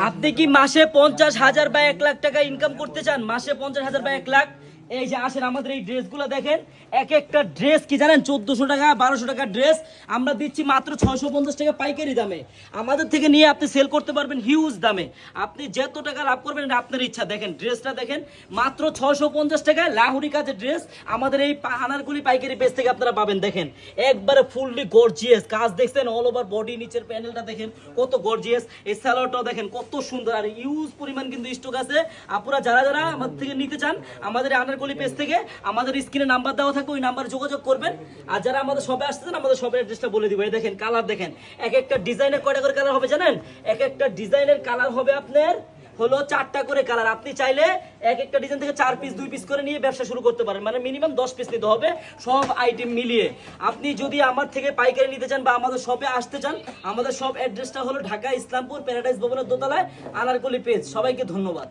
আপনি কি মাসে 50,000 বা 1 লাখ টাকা ইনকাম করতে চান? মাসে 50,000 বা 1 লাখ? এই যে আসেন, আমাদের এই ড্রেসগুলো দেখেন। এক একটা ড্রেস কি জানেন, 1400 টাকা 1200 টাকা ড্রেস আমরা দিচ্ছি মাত্র 650 টাকা পাইকারি দামে। আমাদের থেকে নিয়ে আপনি সেল করতে পারবেন হিউজ দামে। আপনি যত টাকা লাভ করবেন এটা আপনার ইচ্ছা। দেখেন ড্রেসটা দেখেন, মাত্র 650 টাকায় লাহুরি কাজের ড্রেস আমাদের এই আনারকুলি পাইকারি পেজ থেকে আপনারা পাবেন। দেখেন একবারে ফুললি গর্জিয়াস কাজ, দেখছেন অল ওভার বডি, নিচের প্যানেলটা দেখেন কত গর্জিয়াস, এই সালোয়ারটাও দেখেন কত সুন্দর। আর ইউজ পরিমাণ কিন্তু স্টক আছে। আপনারা যারা যারা আমাদের থেকে নিতে চান, আমাদের আনারকুলি পেজ থেকে আমাদের স্ক্রিনে নাম্বার দেওয়া থাকে, ওই নাম্বারে যোগাযোগ করবেন। আর যারা আমাদের শপে আসতেছেন, আমাদের শপের অ্যাড্রেসটা বলে দিব। এই দেখেন কালার দেখেন, এক একটা ডিজাইনের কয়টা করে কালার হবে জানেন? এক একটা ডিজাইনের কালার হবে আপনার হলো 4টা করে কালার। আপনি চাইলে এক একটা ডিজাইন থেকে 4 পিস 2 পিস করে নিয়ে ব্যবসা শুরু করতে পারেন, মানে মিনিমাম 10 পিস নিতে হবে সব আইটেম মিলিয়ে। আপনি যদি আমার থেকে পাইকারি নিতে চান বা আমাদের শপে আসতে চান, আমাদের শপ অ্যাড্রেসটা হলো ঢাকা ইসলামপুর প্যারাডাইস ভবনের দোতলায়, আনারকলি পেজ। সবাইকে ধন্যবাদ।